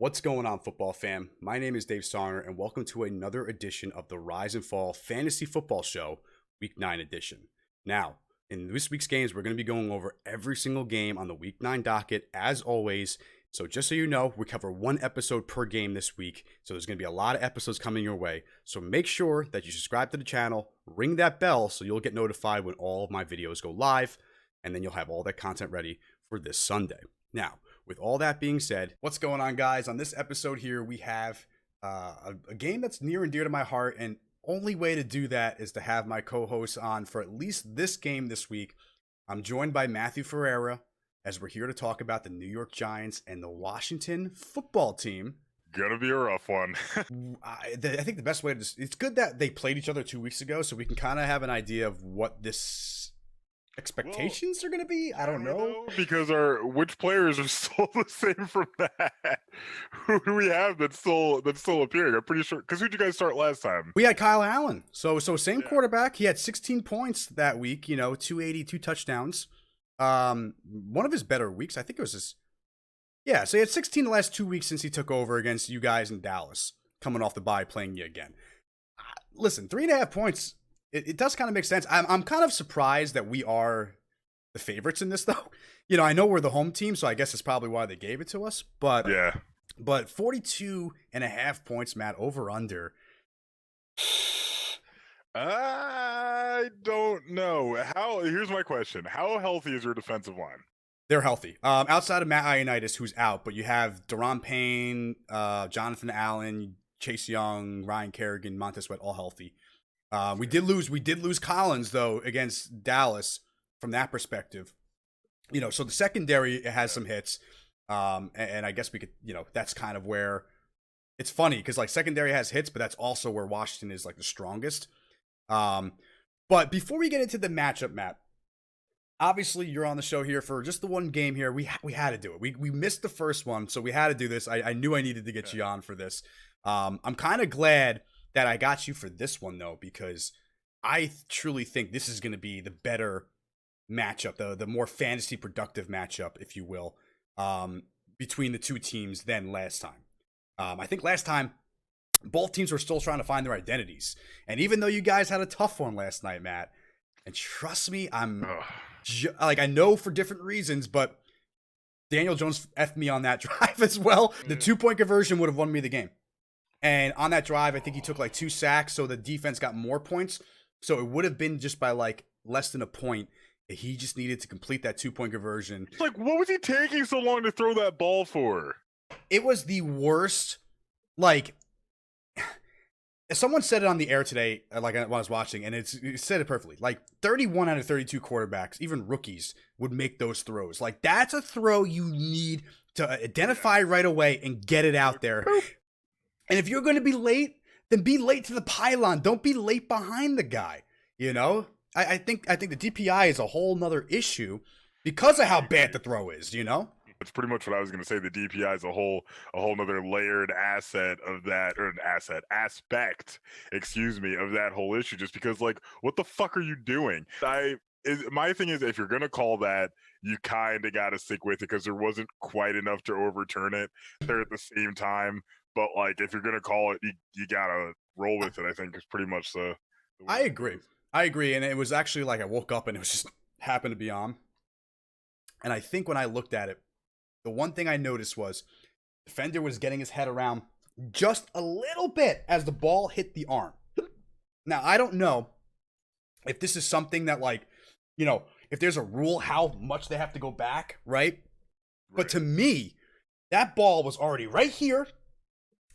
What's going on, football fam? My name is Dave Sarner, and welcome to another edition of the Rise and Fall Fantasy Football Show, Week 9 edition. Now, in this week's games, we're going to be going over every single game on the Week 9 docket, as always. So just so you know, we cover one episode per game this week, so there's going to be a lot of episodes coming your way. So make sure that you subscribe to the channel, ring that bell so you'll get notified when all of my videos go live, and then you'll have all that content ready for this Sunday. Now, with all that being said, what's going on, guys? On this episode here, we have a game that's near and dear to my heart, and only way to do that is to have my co-hosts on for at least this game this week. I'm joined by Matthew Ferreira, as we're here to talk about the New York Giants and the Washington football team. Gonna be a rough one. I think the best way to it's good that they played each other 2 weeks ago, so we can kind of have an idea of what this expectations are going to be. I don't know, because which players are still the same from that. Who do we have that's still appearing? I'm pretty sure, because who'd you guys start last time? We had Kyle Allen, so same quarterback. He had 16 points that week, 282 touchdowns. One of his better weeks, I think it was his. Yeah, so he had 16 the last 2 weeks since he took over against you guys in Dallas, coming off the bye, playing you again. Listen, 3.5 points. It does kind of make sense. I'm kind of surprised that we are the favorites in this, though. I know we're the home team, so I guess that's probably why they gave it to us. But yeah, 42.5 points, Matt, over under. I don't know. Here's my question: how healthy is your defensive line? They're healthy. Outside of Matt Ioannidis, who's out, but you have Daron Payne, Jonathan Allen, Chase Young, Ryan Kerrigan, Montez Sweat, all healthy. We did lose Collins, though, against Dallas from that perspective. So the secondary has some hits. And I guess we could, that's kind of where it's funny because like secondary has hits, but that's also where Washington is like the strongest. But before we get into the matchup, Matt, obviously you're on the show here for just the one game here. We had to do it. We missed the first one, so we had to do this. I knew I needed to get you on for this. I'm kind of glad that I got you for this one, though, because I truly think this is going to be the better matchup, the more fantasy productive matchup, if you will, between the two teams than last time. I think last time, both teams were still trying to find their identities. And even though you guys had a tough one last night, Matt, and trust me, I know for different reasons, but Daniel Jones effed me on that drive as well. The 2-point conversion would have won me the game. And on that drive, I think he took like 2 sacks, so the defense got more points. So it would have been just by like less than a point. He just needed to complete that 2-point conversion. It's like, what was he taking so long to throw that ball for? It was the worst. Like, someone said it on the air today, like when I was watching, and it said it perfectly. Like 31 out of 32 quarterbacks, even rookies, would make those throws. Like that's a throw you need to identify right away and get it out there. And if you're going to be late, then be late to the pylon. Don't be late behind the guy. I think the DPI is a whole nother issue because of how bad the throw is. That's pretty much what I was going to say. The DPI is a whole nother layered asset of that, or an aspect, of that whole issue. Just because, like, what the fuck are you doing? My thing is, if you're going to call that, you kind of got to stick with it because there wasn't quite enough to overturn it there at the same time. But, like, if you're going to call it, you got to roll with it, I think, is pretty much the I agree. And it was actually like I woke up and it was just happened to be on. And I think when I looked at it, the one thing I noticed was defender was getting his head around just a little bit as the ball hit the arm. Now, I don't know if this is something that, like, if there's a rule how much they have to go back, right? But to me, that ball was already right here.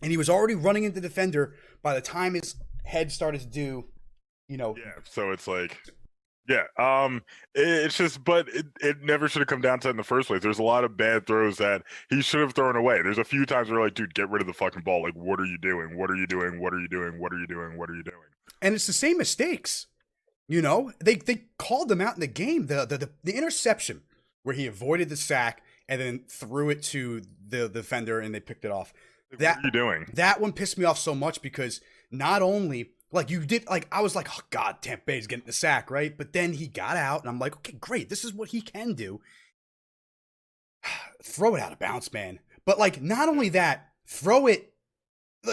And he was already running into the defender by the time his head started to do, Yeah, so it's like, it's just, but it never should have come down to it in the first place. There's a lot of bad throws that he should have thrown away. There's a few times where like, dude, get rid of the fucking ball. Like, what are you doing? What are you doing? What are you doing? What are you doing? What are you doing? And it's the same mistakes. They called them out in the game. The interception where he avoided the sack and then threw it to the defender and they picked it off. What are you doing? That one pissed me off so much because not only like you did, like I was like, oh God, Tampa Bay's getting the sack, right? But then he got out and I'm like, okay, great. This is what he can do. Throw it out of bounds, man. But like, not only that, throw it.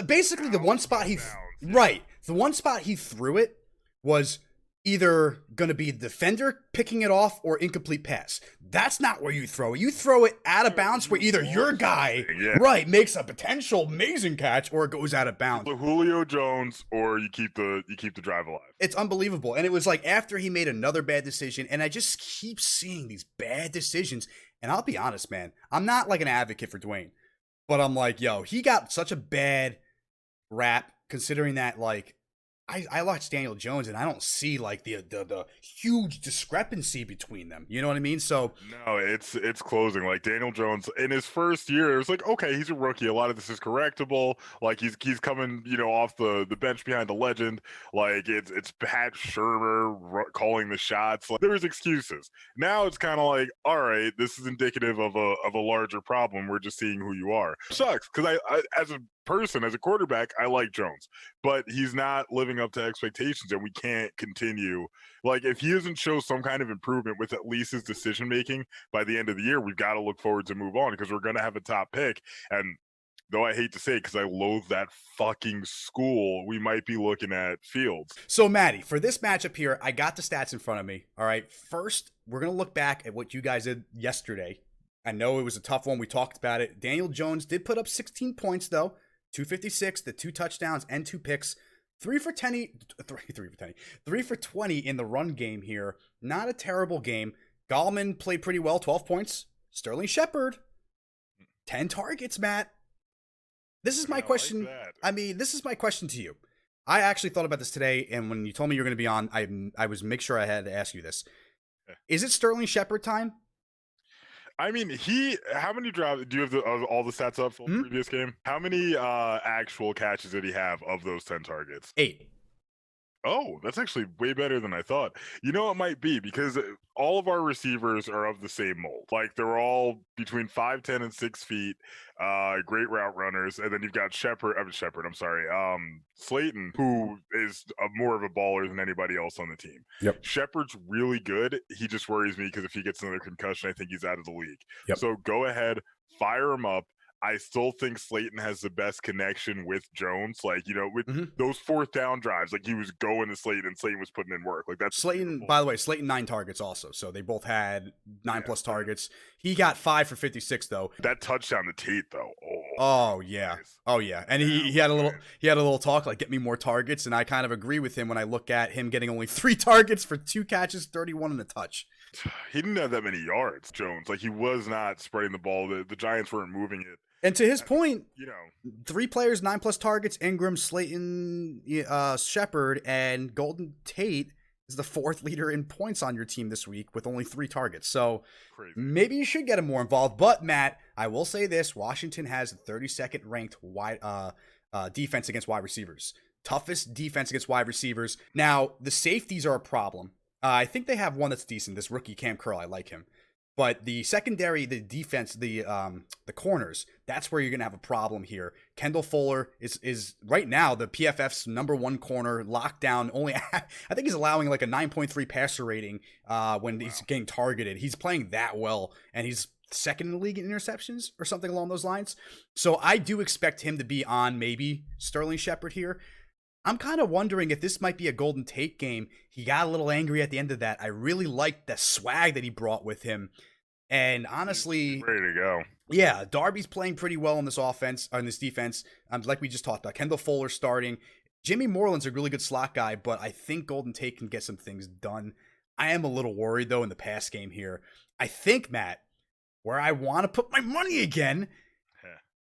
Basically, the one spot Bounds, the one spot he threw it was either going to be the defender picking it off or incomplete pass. That's not where you throw it. You throw it out of bounds where either your guy, makes a potential amazing catch or it goes out of bounds. Julio Jones, or you keep the drive alive. It's unbelievable. And it was like after he made another bad decision, and I just keep seeing these bad decisions. And I'll be honest, man, I'm not like an advocate for Dwayne, but I'm like, yo, he got such a bad rap considering that, like, I watched Daniel Jones and I don't see like the huge discrepancy between them. You know what I mean? So no, it's closing. Like Daniel Jones in his first year, it was like, okay, he's a rookie. A lot of this is correctable. Like he's coming, off the bench behind a legend. Like it's Pat Shurmur calling the shots. Like, there's excuses. Now it's kind of like, all right, this is indicative of a larger problem. We're just seeing who you are. Sucks because I as a person, as a quarterback, I like Jones, but he's not living up to expectations, and we can't continue. Like, if he doesn't show some kind of improvement with at least his decision making by the end of the year, we've got to look forward to move on because we're going to have a top pick. And though I hate to say it because I loathe that fucking school, we might be looking at Fields. So, Maddie, for this matchup here, I got the stats in front of me. All right, first, we're going to look back at what you guys did yesterday. I know it was a tough one. We talked about it. Daniel Jones did put up 16 points, though. 256, the 2 touchdowns and 2 picks, 3 for 20 in the run game here. Not a terrible game. Gallman played pretty well, 12 points. Sterling Shepard, 10 targets, Matt. This is my question. This is my question to you. I actually thought about this today, and when you told me you were going to be on, I was make sure I had to ask you this. Is it Sterling Shepard time? I mean, how many drives, do you have all the stats up from the previous game? How many actual catches did he have of those 10 targets? 8. Oh, that's actually way better than I thought. You know, it might be because all of our receivers are of the same mold. Like, they're all between 5'10" and 6 feet, great route runners. And then you've got Slayton, who is more of a baller than anybody else on the team. Yep. Shepard's really good. He just worries me because if he gets another concussion, I think he's out of the league. Yep. So go ahead, fire him up. I still think Slayton has the best connection with Jones. Like, with those 4th down drives, like he was going to Slayton and Slayton was putting in work. Like, that's Slayton, beautiful. By the way, Slayton 9 targets also. So they both had 9+ targets. He got 5 for 56 though. That touchdown to Tate though. Oh yeah. Nice. Oh yeah. And he had a little talk like, get me more targets, and I kind of agree with him when I look at him getting only 3 targets for 2 catches, 31 and a touch. He didn't have that many yards, Jones. Like, he was not spreading the ball. The Giants weren't moving it. And to his point, 3 players, 9+ targets: Ingram, Slayton, Shepard, and Golden Tate is the 4th leader in points on your team this week with only 3 targets. So maybe you should get him more involved. But Matt, I will say this: Washington has the 32nd ranked defense against wide receivers. Toughest defense against wide receivers. Now the safeties are a problem. I think they have one that's decent. This rookie Cam Curl, I like him. But the secondary, the defense, the corners, that's where you're going to have a problem here. Kendall Fuller is right now the PFF's #1 corner, locked down. Only, I think he's allowing like a 9.3 passer rating when he's getting targeted. He's playing that well, and he's 2nd in the league in interceptions or something along those lines. So I do expect him to be on maybe Sterling Shepard here. I'm kind of wondering if this might be a Golden Tate game. He got a little angry at the end of that. I really liked the swag that he brought with him. And honestly, he's ready to go. Yeah, Darby's playing pretty well on this offense, on this defense. Like we just talked about, Kendall Fuller starting. Jimmy Moreland's a really good slot guy, but I think Golden Tate can get some things done. I am a little worried, though, in the pass game here. I think, Matt, where I want to put my money again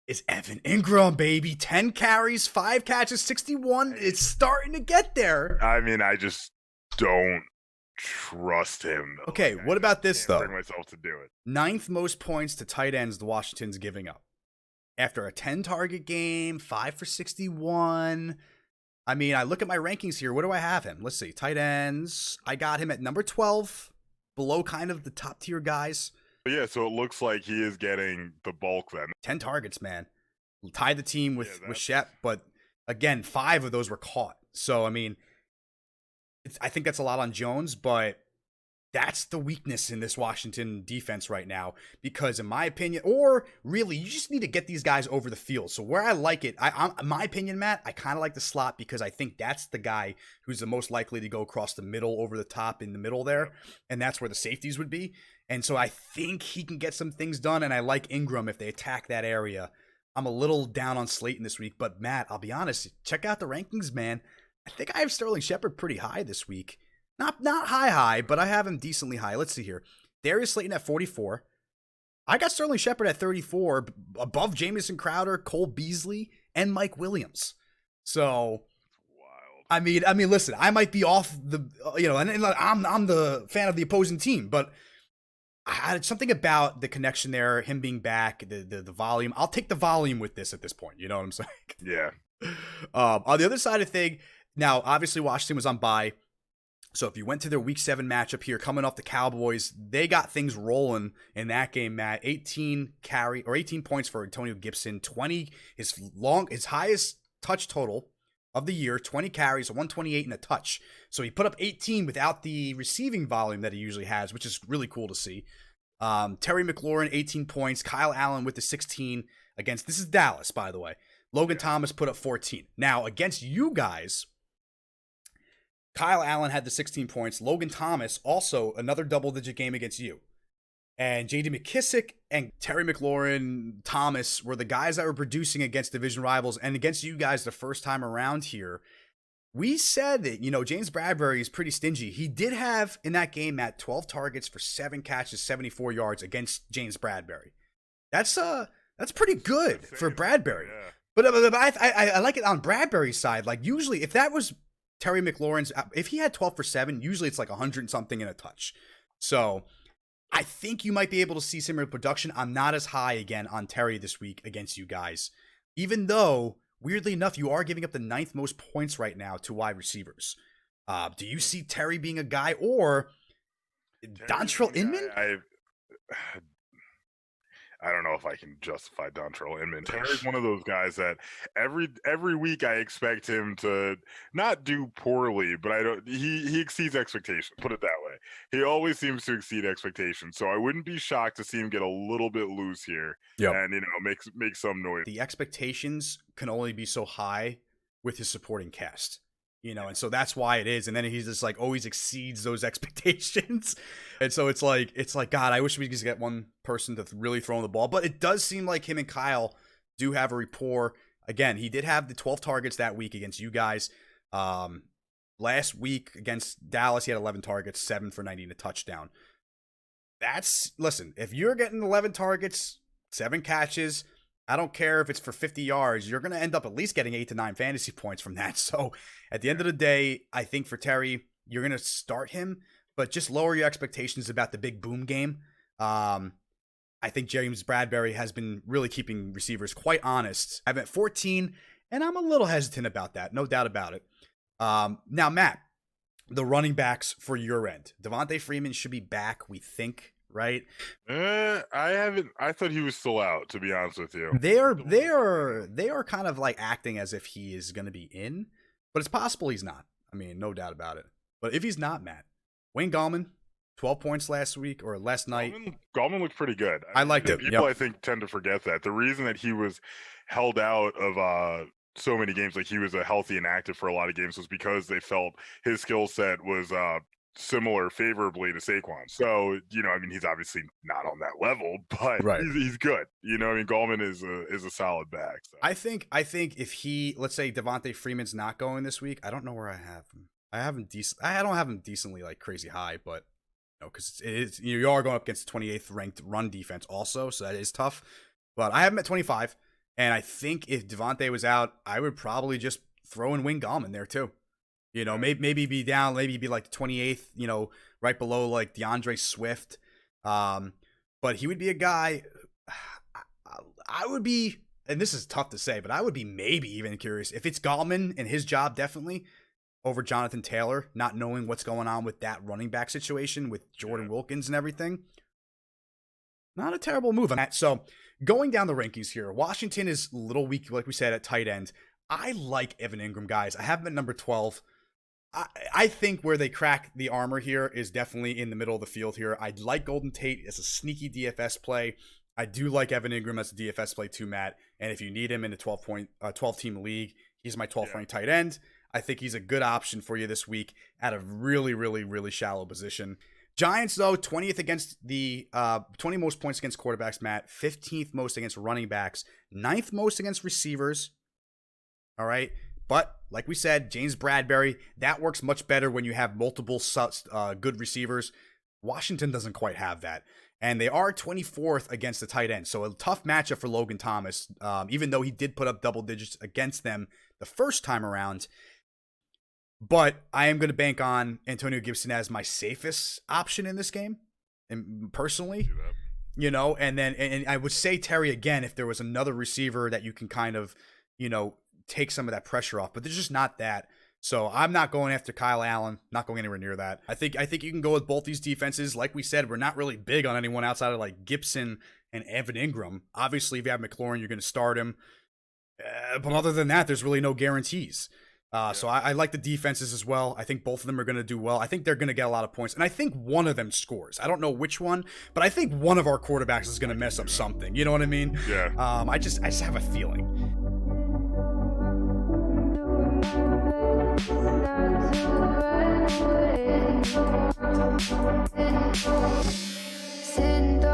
is Evan Ingram, baby. 10 carries, 5 catches, 61. It's starting to get there. I mean, I just don't trust him. Okay, what about this, though? Bring myself to do it. 9th most points to tight ends the Washington's giving up. After a 10-target game, 5 for 61. I mean, I look at my rankings here. Where do I have him? Let's see. Tight ends. I got him at number 12, below kind of the top-tier guys. Yeah, so it looks like he is getting the bulk then. 10 targets, man. Tied the team with Shep, but again, 5 of those were caught. So, I mean, I think that's a lot on Jones, but that's the weakness in this Washington defense right now, because in my opinion, or really, you just need to get these guys over the field. So where I like it, in my opinion, Matt, I kind of like the slot because I think that's the guy who's the most likely to go across the middle, over the top in the middle there, and that's where the safeties would be. And so I think he can get some things done, and I like Ingram if they attack that area. I'm a little down on Slayton this week, but Matt, I'll be honest, check out the rankings, man. I think I have Sterling Shepard pretty high this week. Not high, but I have him decently high. Let's see here. Darius Slayton at 44. I got Sterling Shepard at 34, above Jamison Crowder, Cole Beasley, and Mike Williams. So, Wild. I mean, listen, I might be off the, and I'm the fan of the opposing team, but I had something about the connection there, him being back, the volume. I'll take the volume with this at this point. You know what I'm saying? Yeah. On the other side of the thing, now obviously Washington was on bye. So if you went to their Week 7 matchup here, coming off the Cowboys, they got things rolling in that game, Matt. 18 points for Antonio Gibson, 20 his highest touch total of the year, 20 carries, 128 and a touch. So he put up 18 without the receiving volume that he usually has, which is really cool to see. Terry McLaurin, 18 points. Kyle Allen with the 16 against, this is Dallas, by the way. Logan Thomas put up 14. Now, against you guys, Kyle Allen had the 16 points. Logan Thomas, also another double-digit game against you. And J.D. McKissick and Terry McLaurin, Thomas were the guys that were producing against division rivals and against you guys the first time around here. We said that, James Bradbury is pretty stingy. He did have, in that game, Matt, 12 targets for 7 catches, 74 yards against James Bradbury. That's pretty good for Bradbury. Yeah. But I like it on Bradbury's side. Like, usually, if that was Terry McLaurin's, if he had 12 for 7, usually it's like 100 and something in a touch. So I think you might be able to see similar production. I'm not as high again on Terry this week against you guys, even though weirdly enough, you are giving up the 9th most points right now to wide receivers. Do you see Terry being a guy, or Dontrelle Inman? I don't know if I can justify Dontrelle Inman. Terry's one of those guys that every week I expect him to not do poorly, but he exceeds expectations. Put it that way. He always seems to exceed expectations. So I wouldn't be shocked to see him get a little bit loose here and make some noise. The expectations can only be so high with his supporting cast. And so that's why it is. And then he's just like always exceeds those expectations. And so it's like, God, I wish we could just get one person to really throw in the ball. But it does seem like him and Kyle do have a rapport. Again, he did have the 12 targets that week against you guys. Last week against Dallas, he had 11 targets, 7 for 90 and a touchdown. Listen, if you're getting 11 targets, 7 catches, I don't care if it's for 50 yards, you're going to end up at least getting 8 to 9 fantasy points from that. So at the end of the day, I think for Terry, you're going to start him, but just lower your expectations about the big boom game. I think James Bradbury has been really keeping receivers quite honest. I'm at 14, and I'm a little hesitant about that. No doubt about it. Now, Matt, the running backs for your end. Devonte Freeman should be back, we think. Right? I thought he was still out, to be honest with you. They are kind of like acting as if he is going to be in, but it's possible he's not. I mean, no doubt about it. But if he's not, Matt, Wayne Gallman, 12 points last week or last night. Gallman looked pretty good. I liked it. People, I think, tend to forget that. The reason that he was held out of so many games, like he was healthy and active for a lot of games, was because they felt his skill set was similar favorably to Saquon. So, he's obviously not on that level, but he's good. Gallman is a solid back. So. I think if let's say Devonte Freeman's not going this week, I don't know where I have him. I don't have him decently like crazy high, but because it is, you are going up against the 28th ranked run defense also, so that is tough. But I have him at 25, and I think if Devonte was out, I would probably just throw in Wayne Gallman there too. Maybe be down, maybe be like the 28th, right below like DeAndre Swift. But he would be a guy I would be, and this is tough to say, but I would be maybe even curious if it's Gallman and his job definitely over Jonathan Taylor, not knowing what's going on with that running back situation with Jordan Wilkins and everything. Not a terrible move on that. So going down the rankings here, Washington is a little weak, like we said, at tight end. I like Evan Ingram, guys. I have him at number 12. I think where they crack the armor here is definitely in the middle of the field here. I like Golden Tate as a sneaky DFS play. I do like Evan Ingram as a DFS play too, Matt. And if you need him in a 12 team league, he's my 12th ranked tight end. I think he's a good option for you this week at a really, really, really shallow position. Giants, though, 20th against the 20 most points against quarterbacks, Matt. 15th most against running backs. 9th most against receivers. All right. But like we said, James Bradbury, that works much better when you have multiple good receivers. Washington doesn't quite have that. And they are 24th against the tight end. So a tough matchup for Logan Thomas, even though he did put up double digits against them the first time around. But I am going to bank on Antonio Gibson as my safest option in this game, and personally, you know, and I would say Terry again if there was another receiver that you can kind of, you know, take some of that pressure off. But there's just not that. So I'm not going after Kyle Allen, not going anywhere near that. I think you can go with both these defenses. Like we said, we're not really big on anyone outside of like Gibson and Evan Ingram. Obviously, if you have McLaurin, you're going to start him. But other than that, there's really no guarantees. So I like the defenses as well. I think both of them are going to do well. I think they're going to get a lot of points. And I think one of them scores. I don't know which one, but I think one of our quarterbacks is going to mess up something. You know what I mean? Yeah. I just have a feeling. Send